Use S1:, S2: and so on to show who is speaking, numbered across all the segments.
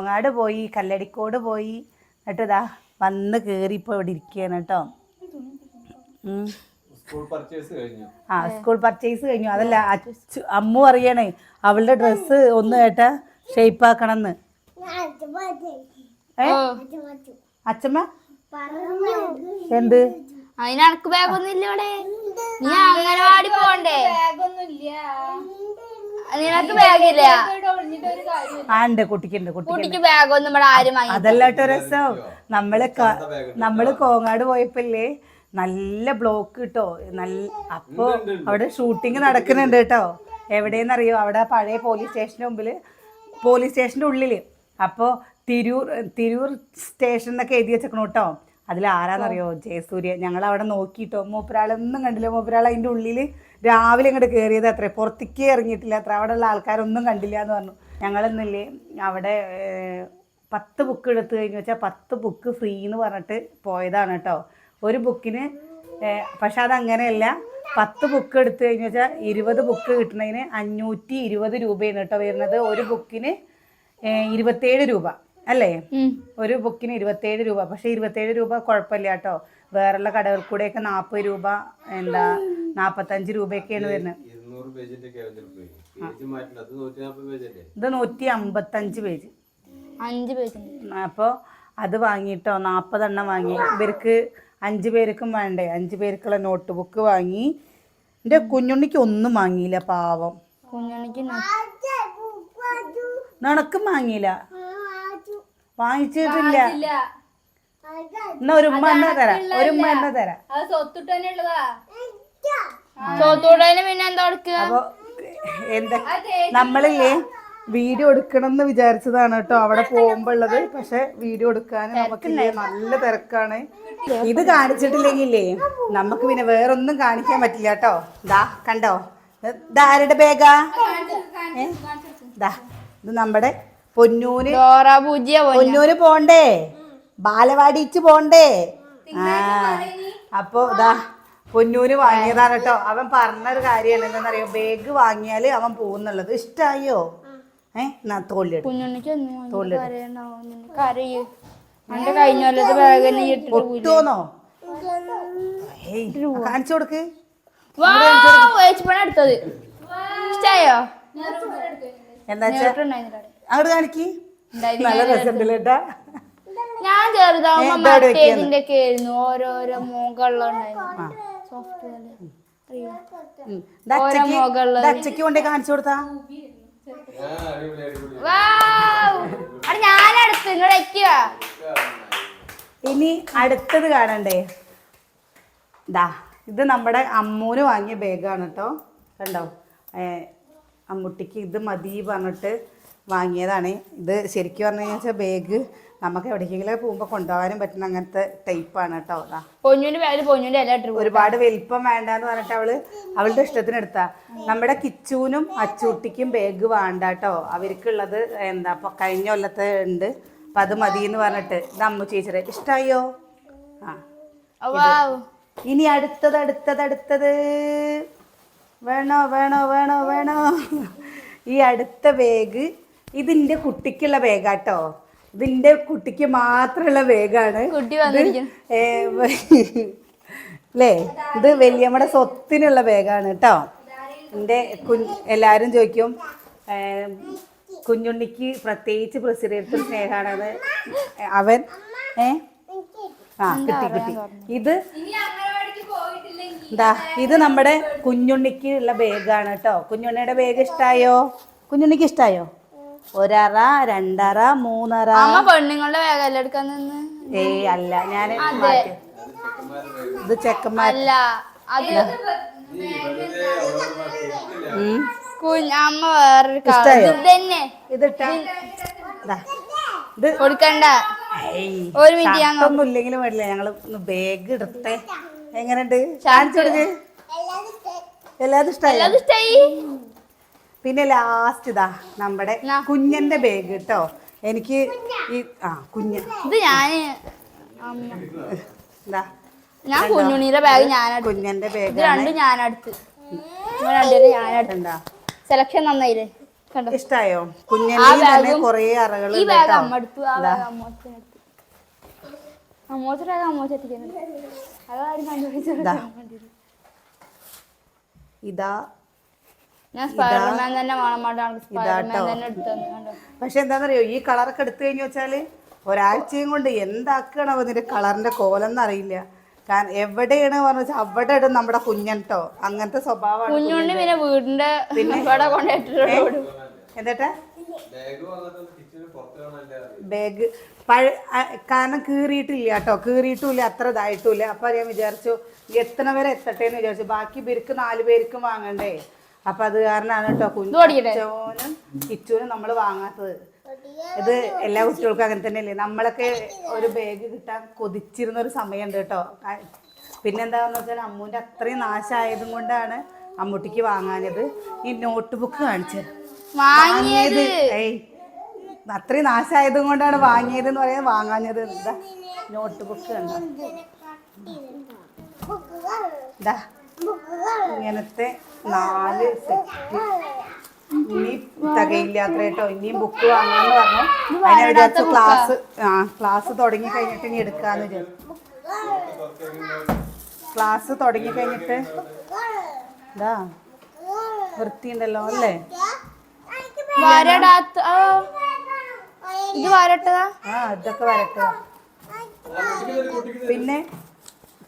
S1: അങ്ങാട് പോയി കല്ലടിക്കോട് പോയി എന്നിട്ട് ഇതാ വന്ന് കേറി ഇപ്പൊ ഇവിടെ ഇരിക്കുകയാണ് കേട്ടോ. സ്കൂൾ പർച്ചേസ് കഴിഞ്ഞു. അതല്ല അമ്മു അറിയണേ അവളുടെ ഡ്രസ്സ് ഒന്ന് കേട്ടാ ഷേപ്പ് ആക്കണമെന്ന്. അച്ഛമ്മ എന്ത്
S2: അതിനക്ക് ബാഗൊന്നും ഇല്ല ഇവിടെ. നീ അംഗനവാടി പോണ്ടേ? നിനക്ക് ബാഗില്ല?
S1: ഉണ്ട് കുട്ടിക്കുണ്ട്.
S2: കുട്ടിക്ക് ബാഗൊന്നും ഇവിടെ ആരും വാങ്ങി.
S1: അതല്ലാട്ടോ രസം. നമ്മള് കോങ്ങാട് പോയപ്പോല്ലേ നല്ല ബ്ലോക്ക് കിട്ടോ. അപ്പൊ അവിടെ ഷൂട്ടിങ് നടക്കുന്നുണ്ട് കേട്ടോ. എവിടെയെന്നറിയോ? അവിടെ പഴയ പോലീസ് സ്റ്റേഷന്റെ മുമ്പില്, പോലീസ് സ്റ്റേഷന്റെ ഉള്ളില്. അപ്പോൾ തിരൂർ സ്റ്റേഷൻ എന്നൊക്കെ എഴുതി വെച്ചേക്കണു കേട്ടോ. അതിൽ ആരാന്നറിയോ? ജയസൂര്യ. ഞങ്ങൾ അവിടെ നോക്കിയിട്ടോ, മൂപ്പരാളൊന്നും കണ്ടില്ല. മൂപ്പരാൾ അതിൻ്റെ ഉള്ളിൽ രാവിലെ ഇങ്ങോട്ട് കയറിയത് അത്രേ, പുറത്തേക്കേ ഇറങ്ങിയിട്ടില്ല അത്ര. അവിടെ ഉള്ള ആൾക്കാരൊന്നും കണ്ടില്ല എന്ന് പറഞ്ഞു. ഞങ്ങളൊന്നില്ലേ അവിടെ 10 ബുക്ക് എടുത്തു കഴിഞ്ഞു വെച്ചാൽ 10 ബുക്ക് ഫ്രീ എന്ന് പറഞ്ഞിട്ട് പോയതാണ് കേട്ടോ. ഒരു ബുക്കിന് പക്ഷെ അതങ്ങനെയല്ല. 10 ബുക്ക് എടുത്തു കഴിഞ്ഞു വെച്ചാൽ 20 ബുക്ക് കിട്ടുന്നതിന് 520 രൂപയാണ് കേട്ടോ വരുന്നത്. ഒരു ബുക്കിന് 27 രൂപ അല്ലേ? ഒരു ബുക്കിന് 27 രൂപ. പക്ഷെ 27 രൂപ കുഴപ്പമില്ല കേട്ടോ. വേറെയുള്ള കടകൾ കൂടെയൊക്കെ 40 രൂപ 45 രൂപയൊക്കെയാണ് വരുന്നത്. ഇത് 155 പേജ്.
S2: 5 പേജ്.
S1: അപ്പോൾ അത് വാങ്ങിയിട്ടോ 40 എണ്ണം വാങ്ങി. ഇവർക്ക് 5 പേർക്കും വേണ്ടേ, 5 പേർക്കുള്ള നോട്ട് ബുക്ക് വാങ്ങി. എൻ്റെ കുഞ്ഞുണ്ണിക്ക് ഒന്നും വാങ്ങിയില്ല പാവം. നിനക്കും വാങ്ങിയില്ല? വാങ്ങിച്ചിട്ടില്ല. എന്നാ ഒരു ഉമ്മ എന്നാ തരാം, ഒരു ഉമ്മ എന്നാ തരാം. അപ്പൊ എന്താ നമ്മളില്ലേ വീഡിയോ എടുക്കണം എന്ന് വിചാരിച്ചതാണ് കേട്ടോ അവിടെ പോകുമ്പോ ഉള്ളത്. പക്ഷെ വീഡിയോ എടുക്കാൻ നമുക്കില്ലേ നല്ല തിരക്കാണ്. ഇത് കാണിച്ചിട്ടില്ലെങ്കിലേ നമുക്ക് പിന്നെ വേറൊന്നും കാണിക്കാൻ പറ്റില്ല കേട്ടോ. ദാ കണ്ടോ, ഇതാരുടെ ബാഗാ? ദാ ഇത് നമ്മുടെ പൊന്നൂര് പോണ്ടേ, ബാലവാടിച്ച് പോണ്ടേ. അപ്പൊ ഇതാ പൊന്നൂര് വാങ്ങിയതാണ് കേട്ടോ. അവൻ പറഞ്ഞൊരു കാര്യമാണ് എന്താണെന്നറിയോ? ബാഗ് വാങ്ങിയാല് അവൻ പോകുന്നുള്ളത്. ഇഷ്ടായോ? പൊട്ടോന്നോ? കാണിച്ചു കൊടുക്ക്. എന്താ അങ്ങോട്ട് കാണിക്ക്. നല്ല രസമുണ്ടല്ലോ കേട്ടാ.
S2: ഞാൻ ചെറുതാവുമ്പോ ഓരോരോ
S1: അച്ചയ്ക്ക് കൊണ്ടേ കാണിച്ചു കൊടുത്താ. ഇനി അടുത്തത് കാണണ്ടേ? ദാ ഇത് നമ്മുടെ അമ്മൂന് വാങ്ങിയ ബാഗാണ് കേട്ടോ. കണ്ടോ, അമ്മൂട്ടിക്ക് ഇത് മതി പറഞ്ഞിട്ട് വാങ്ങിയതാണ്. ഇത് ശരിക്കും പറഞ്ഞു കഴിഞ്ഞാൽ ബാഗ് നമുക്ക് എവിടേക്കെങ്കിലും പോകുമ്പോൾ കൊണ്ടുപോകാനും പറ്റുന്ന അങ്ങനത്തെ ടൈപ്പാണ് കേട്ടോ. ഒരുപാട് വലിപ്പം വേണ്ടാന്ന് പറഞ്ഞിട്ട് അവളുടെ ഇഷ്ടത്തിന് എടുത്താ. നമ്മുടെ കിച്ചൂനും അച്ചൂട്ടിക്കും ബാഗ് വേണ്ട കേട്ടോ. അവർക്കുള്ളത് എന്താ കഴിഞ്ഞ കൊല്ലത്തെ ഉണ്ട്. അപ്പം അത് മതി എന്ന് പറഞ്ഞിട്ട് ഇത് അമ്മു ചേച്ചിയുടെ ഇഷ്ടായോ? ഇനി അടുത്തത് വേണോ വേണോ വേണോ വേണോ? ഈ അടുത്ത ബാഗ് ഇതിൻ്റെ കുട്ടിക്കുള്ള ബാഗാട്ടോ. ഇതിൻ്റെ കുട്ടിക്ക് മാത്രമുള്ള ബാഗാണ് അല്ലേ? ഇത് വലിയമ്മയുടെ സ്വത്തിനുള്ള ബാഗാണ് കേട്ടോ. എൻ്റെ എല്ലാവരും ചോദിക്കും കുഞ്ഞുണ്ണിക്ക് പ്രത്യേകിച്ച് പ്രസിഡന്റ് സ്നേഹമാണത്. അവൻ കിട്ടി. ഇത് നമ്മുടെ കുഞ്ഞുണ്ണിക്ക് ഉള്ള ബാഗാണ് കേട്ടോ. കുഞ്ഞുണ്ണിയുടെ ബാഗ് ഇഷ്ടായോ? കുഞ്ഞുണ്ണിക്ക് ഇഷ്ടായോ? 1 അറ 2 അറ 3 അറ.
S2: പെണ്ണുങ്ങളുടെ ബാഗല്ല എടുക്കാൻ.
S1: ഏയ് അല്ല, ഞാൻ ഇത് ചെക്കന്മാരല്ല.
S2: അമ്മ വേറൊരു
S1: ഇത്
S2: കൊടുക്കണ്ട.
S1: ഒരു മിനിറ്റ് ഒന്നും ഇല്ലെങ്കിലും വേണ്ടില്ല. ഞങ്ങള് ബാഗ് എടുത്തേ. എങ്ങനെയുണ്ട്? കാണിച്ചെടുക്ക്. എല്ലാതും ഇഷ്ടായി. പിന്നെ ലാസ്റ്റ് ഇതാ നമ്മുടെ കുഞ്ഞന്റെ ബാഗ് കേട്ടോ. എനിക്ക് ഈ കുഞ്ഞ്
S2: ഇത് ഞാൻ കുഞ്ഞുണ്ണിയുടെ ബാഗ് കുഞ്ഞന്റെ ബാഗ് രണ്ടും ഞാനടുത്ത് സെലക്ഷൻ നന്നായില്ലേ? കണ്ടോ
S1: ഇഷ്ടായോ? കുഞ്ഞിന്റെ തന്നെ കൊറേ അറകൾ
S2: ഈ ബാഗ് അമ്മ എടുത്തു ആ ബാഗ് അമ്മോച്ചനെടുത്തു അമ്മോച്ചയുടെ ബാഗ് അമ്മോച്ച എത്തിക്കുന്നുണ്ട് അതാരും കണ്ടുപിടിച്ചു
S1: ഇതാ
S2: ഞാൻ സ്പൈഡർമാൻ തന്നെ വേണം സ്പൈഡർമാൻ തന്നെ എടുത്തു കണ്ടോ.
S1: പക്ഷെ എന്താണെന്നറിയോ, ഈ കളറൊക്കെ എടുത്തു കഴിഞ്ഞു വെച്ചാല് ഒരാഴ്ചയും കൊണ്ട് എന്താക്കണോ അതിന്റെ കളറിന്റെ കോലം അറിയില്ല. കാരണം എവിടെയാണ് പറഞ്ഞു വെച്ചാൽ അവിടെ ഇടും നമ്മുടെ കുഞ്ഞൻട്ടോ. അങ്ങനത്തെ സ്വഭാവമാണ്
S2: കുഞ്ഞുണ്ണി. പിന്നെ വീടിന്റെ ഇവിടെ കൊണ്ടിട്ടിട്ട്
S1: എന്താ ബാഗ് കാരണം കീറിയിട്ടില്ല കേട്ടോ, കീറിയിട്ടില്ല, അത്ര ഇതായിട്ടില്ല. അപ്പൊ ഞാൻ വിചാരിച്ചു എത്തണ വരെ എത്തട്ടെ എന്ന് വിചാരിച്ചു. ബാക്കി ഇവർക്ക് 4 പേർക്കും വാങ്ങണ്ടേ. അപ്പൊ അത് കാരണമാണ് കേട്ടോ കുഞ്ഞോനും കിച്ചുവിനും നമ്മൾ വാങ്ങാത്തത്. ഇത് എല്ലാ കുട്ടികൾക്കും അങ്ങനെ തന്നെയല്ലേ. നമ്മളൊക്കെ ഒരു ബാഗ് കിട്ടാൻ കൊതിച്ചിരുന്ന ഒരു സമയമുണ്ട് കേട്ടോ. പിന്നെന്താന്ന് വെച്ചാൽ അമ്മൂൻ്റെ അത്രയും നാശമായതും കൊണ്ടാണ് അമ്മൂട്ടിക്ക് വാങ്ങാഞ്ഞത്. ഈ നോട്ട് ബുക്ക് കാണിച്ചത് വാങ്ങിയത് അത്രയും നാശമായതും കൊണ്ടാണ് വാങ്ങിയത് എന്ന് പറയാൻ വാങ്ങാഞ്ഞത്. എന്താ നോട്ട് ബുക്ക് കണ്ടോ, ഇതാ ഇങ്ങനത്തെ 4 സെറ്റ്. ഇനി തികയില്ലാത്ര കേട്ടോ, ഇനിയും ബുക്ക് വാങ്ങാന്ന് പറഞ്ഞു. അതിനെ വിചാരിച്ചു ക്ലാസ് തുടങ്ങി കഴിഞ്ഞിട്ട് ഇനി എടുക്കാന്ന് വിചാരിച്ചു. ക്ലാസ് തുടങ്ങി കഴിഞ്ഞിട്ട് ഇതാ വൃത്തിയുണ്ടല്ലോ അല്ലേ. ഇതൊക്കെ വരട്ടതാ. പിന്നെ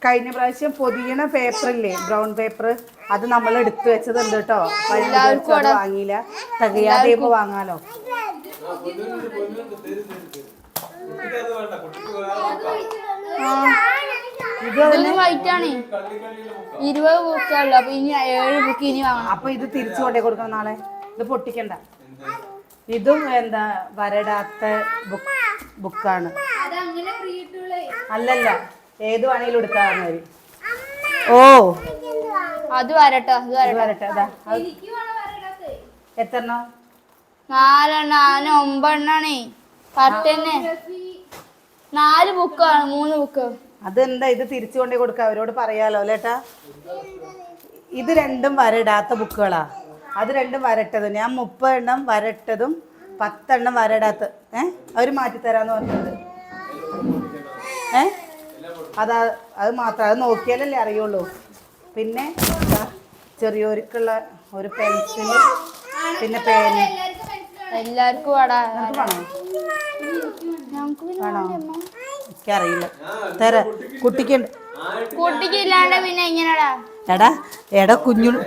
S1: കഴിഞ്ഞ പ്രാവശ്യം പൊതിയണ പേപ്പറില്ലേ, ബ്രൗൺ പേപ്പർ, അത് നമ്മൾ എടുത്തു വെച്ചതുണ്ട് കേട്ടോ. അത് വാങ്ങിയില്ല, തികയാതെ വാങ്ങാലോ. അപ്പൊ ഇത് തിരിച്ചു കൊണ്ടേ കൊടുക്കണം നാളെ. ഇത് പൊട്ടിക്കണ്ട. ഇതും എന്താ വരടാത്ത ബുക്കാണ്. അല്ലല്ല, ഏത് വേണേലും എടുക്കാറുണ്ട് അവര്. ഓ
S2: അത് വരട്ടെ, അത്
S1: വരട്ടെ. എത്രണ്ണോ?
S2: 4 9 10 4 ബുക്കാണ്, 3 ബുക്ക്.
S1: അതെന്താ ഇത് തിരിച്ചു കൊണ്ടേ കൊടുക്ക, അവരോട് പറയാലോ അല്ലേട്ടാ. ഇത് രണ്ടും വരടാത്ത ബുക്കുകളാ. അത് രണ്ടും വരട്ടത്. ഞാൻ 30 എണ്ണം വരട്ടതും 10 എണ്ണം വരടാത്ത അവര് മാറ്റിത്തരാന്ന് പറഞ്ഞത്. അത് മാത്രം, അത് നോക്കിയാലല്ലേ അറിയുള്ളൂ. പിന്നെ ചെറിയോർക്കുള്ള ഒരു പെൻസില്, പിന്നെ പേന.
S2: എല്ലാവർക്കും
S1: വേണോ? എനിക്കറിയില്ല.
S2: കുട്ടിക്കില്ലാണ്ട് പിന്നെ എങ്ങനെയാടാ?
S1: എടാ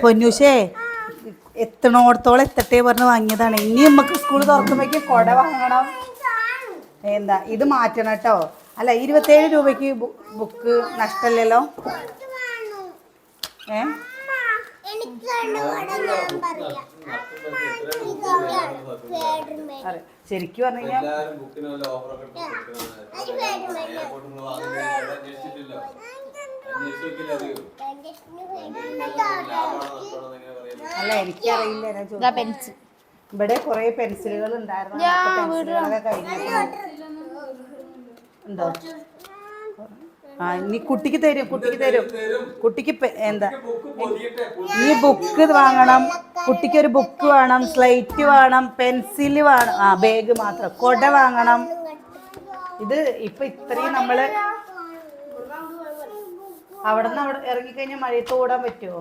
S1: പൊന്നൂശേ, എത്തണോടത്തോളം എത്തട്ടെ പറഞ്ഞ് വാങ്ങിയതാണ്. ഇനി നമുക്ക് സ്കൂൾ തുറക്കുമ്പോഴേക്കും കൊട വാങ്ങണം. എന്താ ഇത് മാറ്റണം കേട്ടോ. അല്ല 27 രൂപയ്ക്ക് ബുക്ക് നഷ്ടമല്ലല്ലോ. ശരിക്കും പറഞ്ഞു കഴിഞ്ഞാൽ അല്ല എനിക്കറിയില്ല. ഇവിടെ കുറെ പെൻസിലുകൾ ഉണ്ടായിരുന്നു. പെൻസിലുകളൊക്കെ കഴിഞ്ഞിട്ടുണ്ടോ? ഇനി കുട്ടിക്ക് തരും. കുട്ടിക്ക് എന്താ ഈ ബുക്ക് വാങ്ങണം, കുട്ടിക്കൊരു ബുക്ക് വേണം, സ്ലേറ്റ് വേണം, പെൻസില് വേണം, ബാഗ് മാത്രം, കൊട വാങ്ങണം. ഇത് ഇപ്പൊ ഇത്രയും നമ്മള് അവിടെ ഇറങ്ങിക്കഴിഞ്ഞാൽ മഴയത്ത് ഓടാൻ പറ്റുമോ?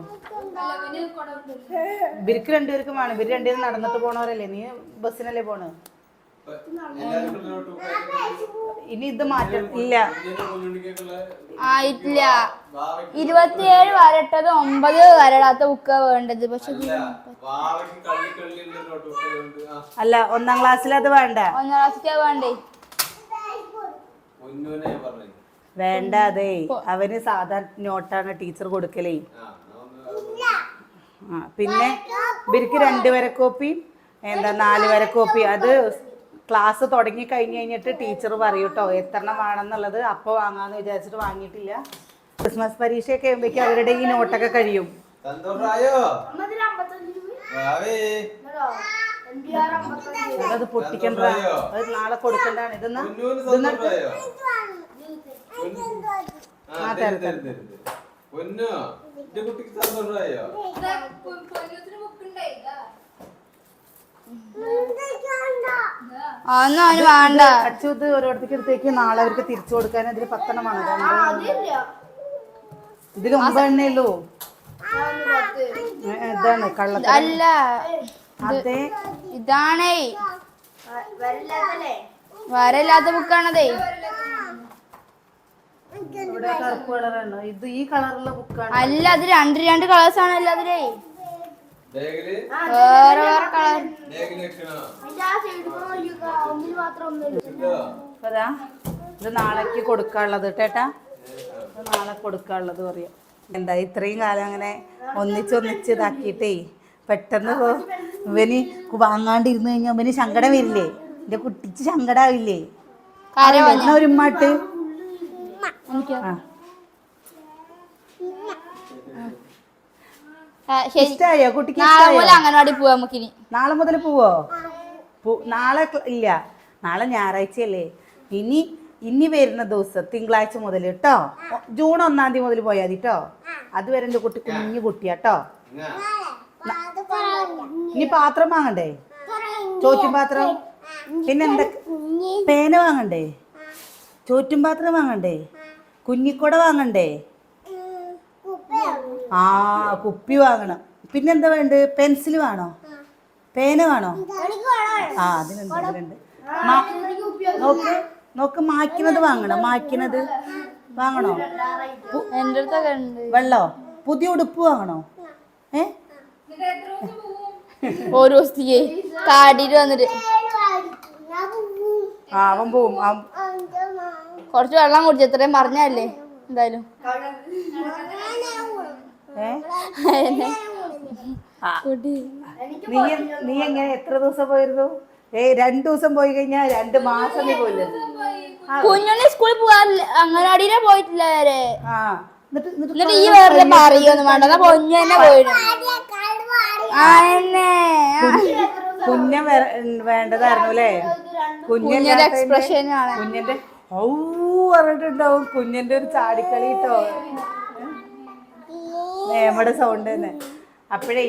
S1: ഇവർക്ക് 2 പേർക്കും വേണം. ഇവര് 2 പേരും നടന്നിട്ട് പോണവരല്ലേ, നീ ബസ്സിനല്ലേ പോണ്. ഇനി ഇത് മാറ്റം ഇല്ല,
S2: ആയിട്ടില്ല. 27 വരട്ടത് 9 വരടാത്ത ബുക്കാ വേണ്ടത്. പക്ഷെ
S1: അല്ല 1ാം ക്ലാസ്സിൽ അത് വേണ്ട.
S2: 1ാം ക്ലാസ്സിലാ വേണ്ടേ?
S1: വേണ്ട, അതെ അവന് സാധാരണ നോട്ടാണ് ടീച്ചർ കൊടുക്കലേ. പിന്നെ ഇവർക്ക് 2 വരക്കോപ്പി, 4 വരക്കോപ്പി. അത് ക്ലാസ് തുടങ്ങി കഴിഞ്ഞിട്ട് ടീച്ചർ പറയും കേട്ടോ എത്രണ്ണം വേണമെന്നുള്ളത്. അപ്പോൾ വാങ്ങാന്ന് വിചാരിച്ചിട്ട് വാങ്ങിയിട്ടില്ല. ക്രിസ്മസ് പരീക്ഷയൊക്കെ ആകുമ്പോഴേക്കും അവരുടെ ഈ നോട്ടൊക്കെ കഴിയും. അത് പൊട്ടിക്കണ്ട, അത് നാളെ കൊടുക്കണ്ടാണ്. ഇതെന്നാ
S2: അതൊന്നും അവന് വേണ്ട.
S1: അച്ചു ഇത് ഓരോരുത്തർക്ക് എടുത്തേക്ക് നാളെ അവർക്ക് തിരിച്ചു കൊടുക്കാൻ ഇതിൽ 10 എണ്ണമാണ്. ഇതിൽ 9 എണ്ണേ ഉള്ളൂ. ഇതാണ് കള്ളത്തരം.
S2: അല്ല
S1: അതെ,
S2: ഇതാണേ വരല്ലാത്ത ബുക്കാണതേ.
S1: കറുപ്പ് കളറാണ് ഇത്. ഈ കളറുള്ള ബുക്കാണ്.
S2: അല്ല, അത് രണ്ട് കളേഴ്സ് ആണ്. അല്ല അതിലേ വേറെ വേറെ കളർ.
S1: ഇത് നാളേക്ക് കൊടുക്കാനുള്ളത് കേട്ടാ. ഇത് നാളെ കൊടുക്കാനുള്ളത് പറയാം. എന്താ ഇത്രയും കാലം അങ്ങനെ ഒന്നിച്ച് ഇതാക്കിയിട്ടേ പെട്ടെന്ന് ഇവന് വാങ്ങാണ്ടിരുന്നു കഴിഞ്ഞാൽ അവന് സങ്കടം വരില്ലേ? എന്റെ കുട്ടിക്ക് സങ്കടാവില്ലേ? ഒരു ഉമ്മാട്ട് ഇഷ്ടായോ കുട്ടിക്ക്?
S2: അങ്ങനവാടി പോവാ നമുക്കിനി.
S1: നാളെ മുതൽ പോവോ? നാളെ ഇല്ല, നാളെ ഞായറാഴ്ചയല്ലേ. ഇനി വരുന്ന ദിവസം തിങ്കളാഴ്ച മുതൽ കേട്ടോ. ജൂൺ 1-ാം തീയതി മുതൽ പോയാൽ മതി കേട്ടോ. അതുവരെ എൻ്റെ കുട്ടി കുഞ്ഞു കുട്ടിയാട്ടോ. ഇനി പാത്രം വാങ്ങണ്ടേ? ചോറ്റും പാത്രം, പിന്നെ എന്തൊക്കെ പേന വാങ്ങണ്ടേ? ചോറ്റും പാത്രം വാങ്ങണ്ടേ? കുഞ്ഞിക്കുട വാങ്ങണ്ടേ? ആ കുപ്പി വാങ്ങണം. പിന്നെന്താ വേണ്ട? പെൻസിൽ വേണോ? പേന വേണോ? ആ അതിനുണ്ട്. നോക്ക് മായ്ക്കുന്നത് വാങ്ങണം. മായ്ക്കുന്നത് വാങ്ങണോ? വെള്ളോ? പുതിയ ഉടുപ്പ് വാങ്ങണോ?
S2: ഓരോ കാടിയിട്ട് വന്നിട്ട്
S1: അവൻ പോവും.
S2: കുറച്ച് വെള്ളം കുടിച്ചു. എത്രയും പറഞ്ഞല്ലേ എന്തായാലും.
S1: നീ എങ്ങനെ എത്ര ദിവസം പോയിരുന്നു? 2 ദിവസം പോയി കഴിഞ്ഞാൽ 2 മാസം നീ പോയില്ലേ?
S2: കുഞ്ഞുണ്ണി സ്കൂളിൽ പോകാറില്ല, അങ്ങനാടിയിലെ പോയിട്ടില്ല വരെ. എന്നിട്ട് ഈ വേറെ പറയൊന്നും വേണ്ട, പൊന്നു തന്നെ പോയിരുന്നു.
S1: കുഞ്ഞ വേണ്ടതായിരുന്നു അല്ലേ? കുഞ്ഞിന്റെ
S2: എക്സ്പ്രഷൻ ആണ്.
S1: കുഞ്ഞിന്റെ പറഞ്ഞിട്ടുണ്ടാവും. കുഞ്ഞിന്റെ ഒരു ചാടിക്കളി കേട്ടോ, നമ്മുടെ സൗണ്ട് തന്നെ. അപ്പോഴേ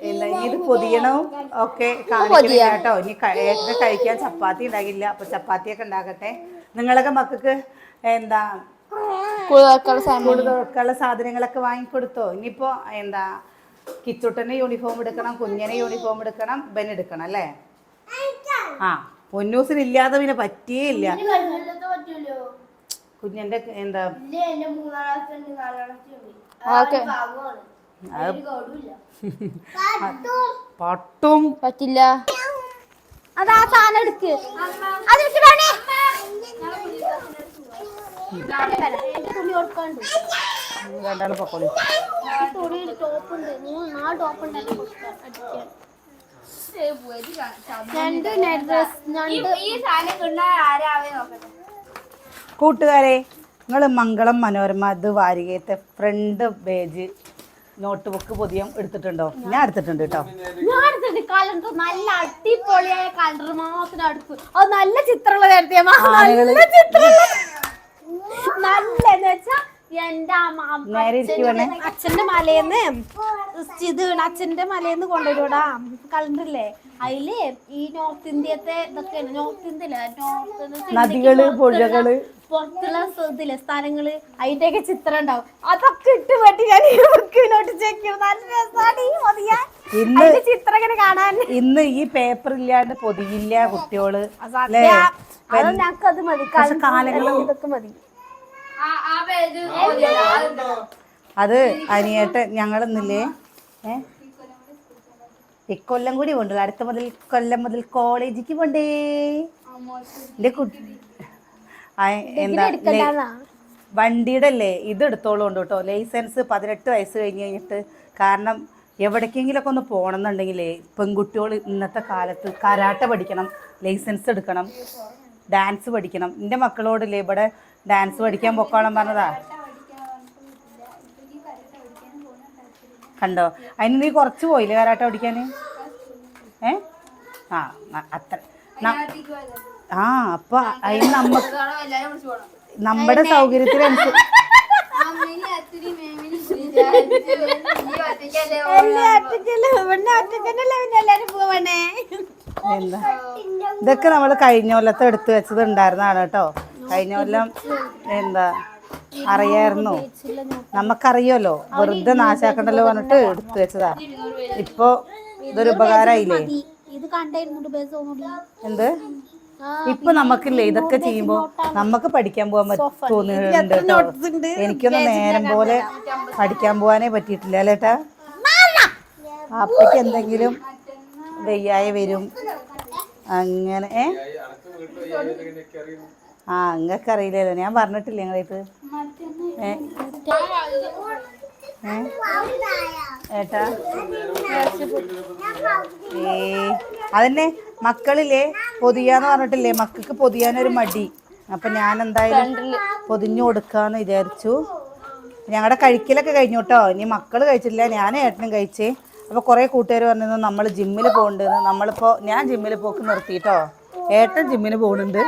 S1: ഇനി ഇത് പൊതിയണവും ഒക്കെ കാണിക്കണം കേട്ടോ. ഇനി കഴിക്കാൻ ചപ്പാത്തി ഉണ്ടാകില്ല, അപ്പൊ ചപ്പാത്തിയൊക്കെ ഉണ്ടാക്കട്ടെ. നിങ്ങളൊക്കെ മക്കൾക്ക് എന്താ കൂടുതലുള്ള സാധനങ്ങളൊക്കെ വാങ്ങിക്കൊടുത്തോ? ഇനിയിപ്പോ എന്താ കിച്ചുട്ടന് യൂണിഫോം എടുക്കണം, കുഞ്ഞിനെ യൂണിഫോം എടുക്കണം, ബൻ എടുക്കണം അല്ലേ? ആ പൊന്നൂസിന് ഇല്ലാതെ പിന്നെ പറ്റിയേ ഇല്ല. കുഞ്ഞിന്റെ എന്താ പട്ടും
S2: പറ്റില്ല. അതാ സാധനം എടുക്ക്.
S1: രണ്ടാള് പൊക്കോളി. കൂട്ടുകാരെ, നിങ്ങൾ മംഗളം മനോരമ ഇത് വാരികത്തെ ഫ്രണ്ട് പേജ് നോട്ട് ബുക്ക് പുതിയ എടുത്തിട്ടുണ്ടോ? ഞാൻ എടുത്തിട്ടുണ്ട് കേട്ടോ.
S2: കലണ്ടർ നല്ല അടിപൊളിയായ കലണ്ടർ മാത്രം അടുപ്പ്. അത് നല്ല ചിത്രമുള്ള നല്ലെന്ന് വെച്ചാ എന്റെ അച്ഛന്റെ മലയെന്ന് ഇത് അച്ഛന്റെ മലയെന്ന് കൊണ്ടുവരൂടാ കലണ്ടറില്ലേ. അതില് ഈ നോർത്ത് ഇന്ത്യത്തെ ഇതൊക്കെയാണ്. നോർത്ത് ഇന്ത്യയിലെ
S1: നദികള് പുഴകള്
S2: പുറത്തുള്ള ഇതില്ലേ സ്ഥലങ്ങള് അതിന്റെയൊക്കെ ചിത്രം ഉണ്ടാവും. അതൊക്കെ ഇട്ട് പറ്റി ഞാൻ ബുക്കിനോട്ട് ചെക്ക് ചെയ്യും. നല്ല രസമാണ് ഈ ചിത്രം ഇങ്ങനെ കാണാൻ.
S1: ഇന്ന് ഈ പേപ്പർ ഇല്ലാണ്ട് പൊതിയില്ല കുട്ടികള്.
S2: ഞങ്ങൾക്ക് അത് മതി, കാലങ്ങളും ഇതൊക്കെ മതി.
S1: അത് അനിയേട്ട ഞങ്ങളിന്നില്ലേ ഇക്കൊല്ലം കൂടി കൊണ്ടു. അടുത്ത കൊല്ലം മുതൽ കോളേജിക്ക് പോണ്ടേ. എന്റെ കുട്ടി എന്താ വണ്ടിയുടെ അല്ലേ ഇത് എടുത്തോളുണ്ട് കേട്ടോ. ലൈസൻസ് 18 വയസ്സ് കഴിഞ്ഞിട്ട്. കാരണം എവിടേക്കെങ്കിലൊക്കെ ഒന്ന് പോകണമെന്നുണ്ടെങ്കിലേ പെൺകുട്ടികൾ ഇന്നത്തെ കാലത്ത് കരാട്ട പഠിക്കണം, ലൈസൻസ് എടുക്കണം, ഡാൻസ് പഠിക്കണം. എൻ്റെ മക്കളോടില്ലേ ഇവിടെ ഡാൻസ് പഠിക്കാൻ പൊക്കോളം പറഞ്ഞതാ. കണ്ടോ? അതിന് നീ കുറച്ച് പോയില്ലേ കരാട്ട പഠിക്കാൻ? അത്ര അപ്പൊ അതിന് നമ്മുടെ സൗകര്യത്തിനനുസരിച്ച് എന്താ ഇതൊക്കെ നമ്മൾ കഴിഞ്ഞ കൊല്ലത്തെ എടുത്തു വെച്ചത് ഉണ്ടായിരുന്നതാണ് കേട്ടോ. കഴിഞ്ഞ കൊല്ലം എന്താ അറിയായിരുന്നു, നമുക്കറിയാലോ, വെറുതെ നാശാക്കണ്ടല്ലോ പറഞ്ഞിട്ട് എടുത്തു വെച്ചതാ. ഇപ്പൊ ഇതൊരു ഉപകാരമായില്ലേ. എന്ത് ഇപ്പൊ നമുക്കില്ലേ ഇതൊക്കെ ചെയ്യുമ്പോ നമുക്ക് പഠിക്കാൻ പോകാൻ തോന്നുന്നുണ്ട് കേട്ടോ. എനിക്കൊന്നും നേരം പോലെ പഠിക്കാൻ പോകാനേ പറ്റിയിട്ടില്ല അല്ലേട്ടാ. അപ്പയ്ക്ക് എന്തെങ്കിലും വയ്യായി വരും അങ്ങനെ. അങ്ങക്ക് അറിയില്ലല്ലോ, ഞാൻ പറഞ്ഞിട്ടില്ല ഞങ്ങളത്. ഏട്ടാ അതന്നെ മക്കളില്ലേ പൊതിയാന്ന് പറഞ്ഞിട്ടില്ലേ, മക്കൾക്ക് പൊതിയാനൊരു മടി. അപ്പൊ ഞാൻ എന്തായാലും പൊതിഞ്ഞു കൊടുക്കാന്ന് വിചാരിച്ചു. ഞങ്ങളുടെ കഴിക്കലൊക്കെ കഴിഞ്ഞു കേട്ടോ. ഇനി മക്കള് കഴിച്ചിട്ടില്ല, ഞാനും ഏട്ടനും കഴിച്ചേ. അപ്പോൾ കുറേ കൂട്ടുകാർ പറഞ്ഞിരുന്നു നമ്മൾ ജിമ്മിൽ പോകുന്നുണ്ട്. നമ്മളിപ്പോൾ ഞാൻ ജിമ്മിൽ പോക്ക് നിർത്തിയിട്ടോ, ഏട്ടൻ ജിമ്മിന് പോകുന്നുണ്ട്.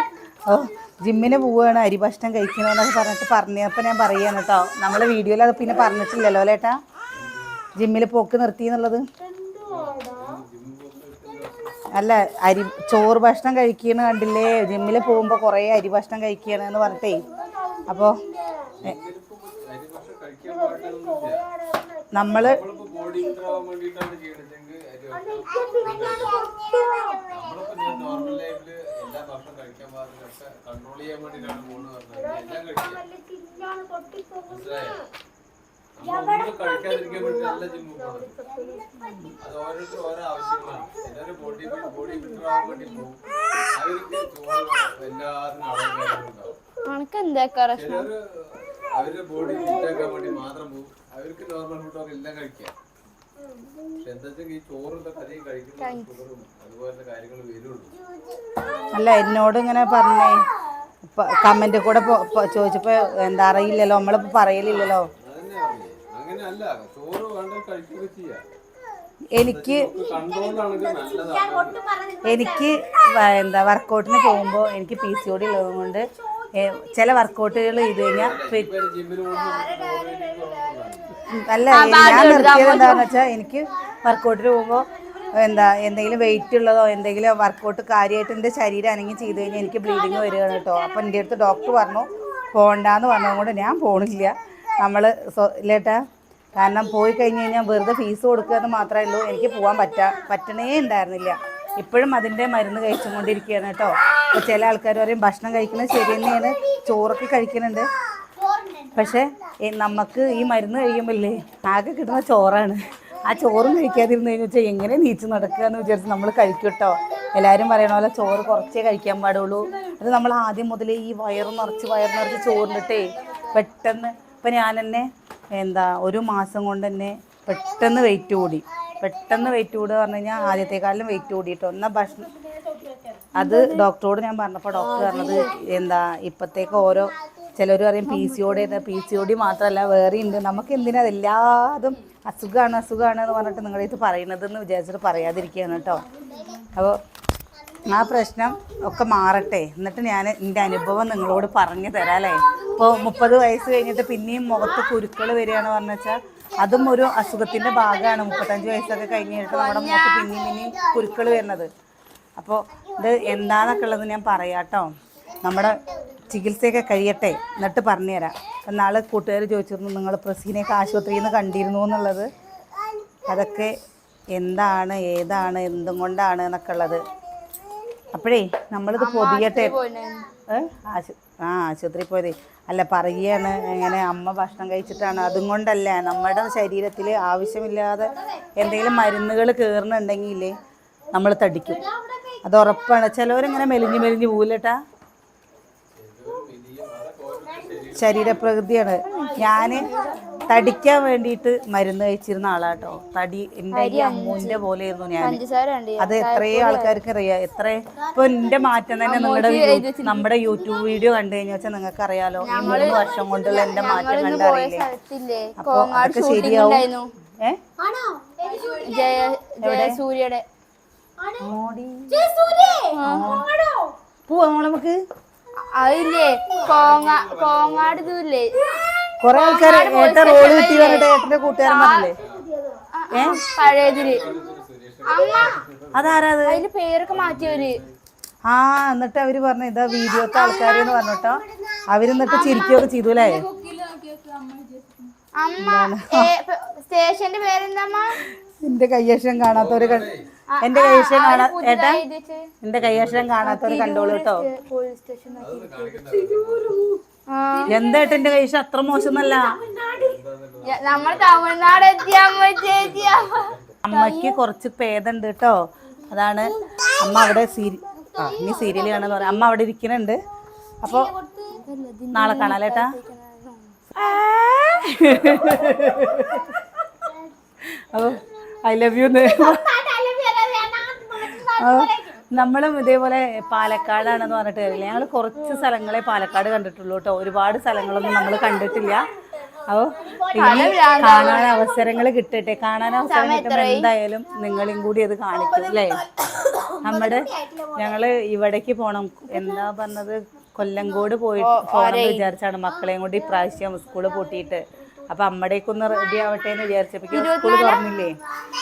S1: ജിമ്മിന് പോവുകയാണ്, അരി ഭക്ഷണം കഴിക്കണമെന്നൊക്കെ പറഞ്ഞപ്പോൾ ഞാൻ പറയുകയാണ് കേട്ടോ. നമ്മളെ വീഡിയോയിൽ അത് പിന്നെ പറഞ്ഞിട്ടില്ലല്ലോ അല്ലേട്ടാ, ജിമ്മിൽ പോക്ക് നിർത്തി എന്നുള്ളത്. അല്ല, ചോറ് ഭക്ഷണം കഴിക്കുന്ന കണ്ടില്ലേ, ജിമ്മിൽ പോകുമ്പോൾ കുറേ അരി ഭക്ഷണം കഴിക്കുകയാണെന്ന് പറഞ്ഞിട്ടേ. അപ്പോൾ നമ്മൾ
S3: കഴിക്കാതിരിക്കാൻ വേണ്ടി നല്ല ജിമ്മിൽ പോകണം. അത് ഓരോരുത്തരും ഓരോ ആവശ്യങ്ങളാണ്. എല്ലാവരും ബോഡി ബിൽഡർ ആവാൻ വേണ്ടി പോകും. അവർക്ക് എല്ലാത്തിനും ആവശ്യങ്ങളുണ്ടാവും. ചിലര് അവരുടെ ബോഡി ഫിറ്റാക്കാൻ വേണ്ടി മാത്രം പോകും. അവർക്ക് നോർമൽ ഫുഡൊക്കെ എല്ലാം കഴിക്കാം. പക്ഷെ എന്താ വെച്ചാൽ ഈ ചോറും അധികം കഴിക്കുന്ന ഷുഗറും അതുപോലത്തെ കാര്യങ്ങൾ വരുള്ളൂ.
S1: അല്ല, എന്നോട് ഇങ്ങനെ പറഞ്ഞേ കമന്റ് കൂടെ ചോദിച്ചപ്പോ എന്താ അറിയില്ലല്ലോ, നമ്മളിപ്പോ പറയലില്ലല്ലോ. എനിക്ക് എന്താ വർക്കൗട്ടിന് പോകുമ്പോൾ എനിക്ക് PCOD ഉള്ളത് കൊണ്ട് ചില വർക്കൗട്ടുകൾ ചെയ്ത് കഴിഞ്ഞാൽ അല്ല, ഞാൻ നിർത്തിയത് എന്താണെന്ന് വെച്ചാൽ എനിക്ക് വർക്കൗട്ടിന് പോകുമ്പോൾ എന്തെങ്കിലും വെയിറ്റ് ഉള്ളതോ എന്തെങ്കിലും വർക്കൗട്ട് കാര്യമായിട്ട് എൻ്റെ ശരീരം അനങ്ങി ചെയ്ത് കഴിഞ്ഞാൽ എനിക്ക് ബ്ലീഡിങ് വരികയാണ് കേട്ടോ. അപ്പം എൻ്റെ അടുത്ത് ഡോക്ടർ പറഞ്ഞു പോകണ്ടെന്ന് പറഞ്ഞതുകൊണ്ട് ഞാൻ പോകണില്ല. നമ്മൾ ഇല്ലേട്ടാ, കാരണം പോയി കഴിഞ്ഞ് കഴിഞ്ഞാൽ വെറുതെ ഫീസ് കൊടുക്കുക എന്ന് മാത്രമേ ഉള്ളൂ. എനിക്ക് പോകാൻ പറ്റണേ ഉണ്ടായിരുന്നില്ല. ഇപ്പോഴും അതിൻ്റെ മരുന്ന് കഴിച്ചുകൊണ്ടിരിക്കുകയാണ് കേട്ടോ. അപ്പോൾ ചില ആൾക്കാർ പറയും ഭക്ഷണം കഴിക്കുന്നത് ശരി തന്നെയാണ്, ചോറൊക്കെ കഴിക്കുന്നുണ്ട്. പക്ഷേ നമുക്ക് ഈ മരുന്ന് കഴിയുമ്പോഴല്ലേ ആകെ കിട്ടുന്ന ചോറാണ്. ആ ചോറും കഴിക്കാതിരുന്ന് കഴിഞ്ഞാൽ എങ്ങനെ നീച്ച് നടക്കുക എന്ന് വിചാരിച്ച് നമ്മൾ കഴിക്കും കേട്ടോ. എല്ലാവരും പറയണ പോലെ ചോറ് കുറച്ചേ കഴിക്കാൻ പാടുള്ളൂ. അത് നമ്മൾ ആദ്യം മുതലേ ഈ വയറ് നിറച്ച് ചോറിനിട്ടേ പെട്ടെന്ന് ഇപ്പം ഞാൻ തന്നെ ഒരു മാസം കൊണ്ട് തന്നെ പെട്ടെന്ന് വെയിറ്റ് കൂടി. കൂടുക പറഞ്ഞു കഴിഞ്ഞാൽ ആദ്യത്തെക്കാളിലും വെയിറ്റ് കൂടിയിട്ടോ. എന്നാൽ ഭക്ഷണം അത് ഡോക്ടറോട് ഞാൻ പറഞ്ഞപ്പോൾ ഡോക്ടർ പറഞ്ഞത് ഇപ്പോഴത്തേക്ക് ഓരോ ചിലർ പറയും PCOD മാത്രമല്ല വേറെ ഉണ്ട്. നമുക്ക് എന്തിനാ എല്ലാതും അസുഖമാണ് എന്ന് പറഞ്ഞിട്ട് നിങ്ങളുടെ ഇത് പറയുന്നതെന്ന് വിചാരിച്ചിട്ട് പറയാതിരിക്കുകയാണ് കേട്ടോ. അപ്പോൾ ആ പ്രശ്നം ഒക്കെ മാറട്ടെ, എന്നിട്ട് ഞാൻ എൻ്റെ അനുഭവം നിങ്ങളോട് പറഞ്ഞു തരാം അല്ലേ. ഇപ്പോൾ 30 വയസ്സ് കഴിഞ്ഞിട്ട് പിന്നെയും മുഖത്ത് കുരുക്കൾ വരികയാണെന്ന് പറഞ്ഞു വെച്ചാൽ അതും ഒരു അസുഖത്തിൻ്റെ ഭാഗമാണ്. 35 വയസ്സൊക്കെ കഴിഞ്ഞിട്ട് നമ്മുടെ മുഖത്ത് പിന്നെയും കുരുക്കൾ വരുന്നത്. അപ്പോൾ ഇത് എന്താണെന്നൊക്കെ ഉള്ളത് ഞാൻ പറയാം കേട്ടോ. നമ്മുടെ ചികിത്സയൊക്കെ കഴിയട്ടെ എന്നിട്ട് പറഞ്ഞുതരാം. നാളെ കൂട്ടുകാർ ചോദിച്ചിരുന്നു നിങ്ങൾ പ്രസീനെയൊക്കെ ആശുപത്രിയിൽ നിന്ന് കണ്ടിരുന്നു എന്നുള്ളത്. അതൊക്കെ ഏതാണ് എന്തും കൊണ്ടാണ് എന്നൊക്കെ ഉള്ളത്. അപ്പോഴേ നമ്മളിത് പൊതിയട്ടെ. ആശുപത്രിയിൽ പോയത് അല്ല, പറയുകയാണ് ഇങ്ങനെ അമ്മ ഭക്ഷണം കഴിച്ചിട്ടാണ്. അതും കൊണ്ടല്ല, നമ്മുടെ ശരീരത്തിൽ ആവശ്യമില്ലാതെ എന്തെങ്കിലും മരുന്നുകൾ കയറുന്നുണ്ടെങ്കിൽ നമ്മൾ തടിക്കും, അത് ഉറപ്പാണ്. ചിലവരിങ്ങനെ മെലിഞ്ഞ് പോവില്ലട്ടാ, ശരീരപ്രകൃതിയാണ്. ഞാൻ തടിക്കാൻ വേണ്ടിയിട്ട് മരുന്ന് കഴിച്ചിരുന്ന ആളാട്ടോ. തടി എൻ്റെ അമ്മൂൻ്റെ പോലെയായിരുന്നു ഞാൻ. അത് എത്രയോ ആൾക്കാർക്ക് അറിയാം. ഇപ്പൊ എൻ്റെ മാറ്റം തന്നെ നമ്മുടെ യൂട്യൂബ് വീഡിയോ കണ്ടു കഴിഞ്ഞാൽ വെച്ചാൽ നിങ്ങൾക്ക് അറിയാലോ. ഈ 3 വർഷം കൊണ്ടുള്ള എൻ്റെ മാറ്റം കണ്ടറിയില്ലേ. അപ്പൊ അതൊക്കെ ശരിയാവും. പോവാ നമുക്ക്
S2: അതില്ലേ കോങ്ങാട് ഇല്ലേ
S1: കൊറേ ആൾക്കാര് ഏട്ട റോള് കിട്ടി പറഞ്ഞിട്ട് ഏട്ടന്റെ കൂട്ടുകാരൻ പറഞ്ഞില്ലേ
S2: പഴയതില്
S1: അതാരാ അത്?
S2: അതില് പേരൊക്കെ മാറ്റിയവര്.
S1: ആ എന്നിട്ട് അവര് പറഞ്ഞു ഇതാ വീഡിയോത്തെ ആൾക്കാരെന്ന് പറഞ്ഞിട്ടോ. അവരെന്നിട്ട് ചിരിക്കുകയൊക്കെ ചെയ്തു അല്ലേ?
S2: അമ്മ സ്റ്റേഷന്റെ പേരെന്താ?
S1: എന്റെ കയ്യക്ഷരം കാണാത്തവര് എന്റെ കയ്യക്ഷരം ഏട്ടാ എന്റെ കയ്യക്ഷരം കാണാത്തവര് കണ്ടോളൂ കേട്ടോ.
S2: പോലീസ് സ്റ്റേഷൻ
S1: എന്താ ഏട്ടാ എന്റെ കയ്യക്ഷരം അത്ര മോശമൊന്നല്ല.
S2: നമ്മൾ തമിഴ്നാട് എത്തിയാ
S1: അമ്മക്ക് കുറച്ച് ഭേദമുണ്ട് കേട്ടോ. അതാണ് അമ്മ അവിടെ ഇനി സീരിയൽ കാണാന്ന് പറയാം. അമ്മ അവിടെ ഇരിക്കുന്നുണ്ട്. അപ്പൊ നാളെ കാണാലേട്ടാ. I love you. നമ്മളും ഇതേപോലെ പാലക്കാടാണെന്ന് പറഞ്ഞിട്ട് കാര്യമില്ല. ഞങ്ങൾ കുറച്ച് സ്ഥലങ്ങളെ പാലക്കാട് കണ്ടിട്ടുള്ളൂ കേട്ടോ. ഒരുപാട് സ്ഥലങ്ങളൊന്നും നമ്മൾ കണ്ടിട്ടില്ല. അപ്പോൾ കാണാൻ അവസരങ്ങൾ കിട്ടട്ടെ. കാണാൻ അവസരം കിട്ടുമ്പോൾ എന്തായാലും നിങ്ങളെയും കൂടി അത് കാണിക്കും അല്ലേ? ഞങ്ങള് ഇവിടേക്ക് പോണം. എന്താ പറഞ്ഞത്, കൊല്ലങ്കോട് പോകണമെന്ന് വിചാരിച്ചാണ് മക്കളെയും കൊണ്ട് ഇപ്രാവശ്യം സ്കൂള് പൂട്ടിയിട്ട്. അപ്പൊ അമ്മടേക്കൊന്ന് റെഡി ആവട്ടെ എന്ന് വിചാരിച്ചപ്പോ സ്കൂള് തുറന്നില്ലേ,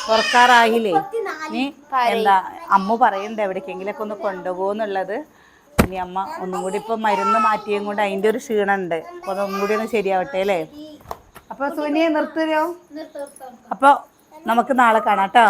S1: തുറക്കാറായില്ലേ. ഇനി എന്താ അമ്മ പറയണ്ടേ എവിടേക്കെങ്കിലൊക്കെ ഒന്ന് കൊണ്ടുപോകുന്നുള്ളത്. ഇനി അമ്മ ഒന്നും കൂടി ഇപ്പൊ മരുന്ന് മാറ്റിയും കൊണ്ട് അതിന്റെ ഒരു ക്ഷീണുണ്ട്. അപ്പൊ അതൊന്നും കൂടി ഒന്ന് ശരിയാവട്ടെ അല്ലേ? അപ്പൊ സുനിയെ നിർത്തരോ? അപ്പൊ നമുക്ക് നാളെ കാണാം കേട്ടോ.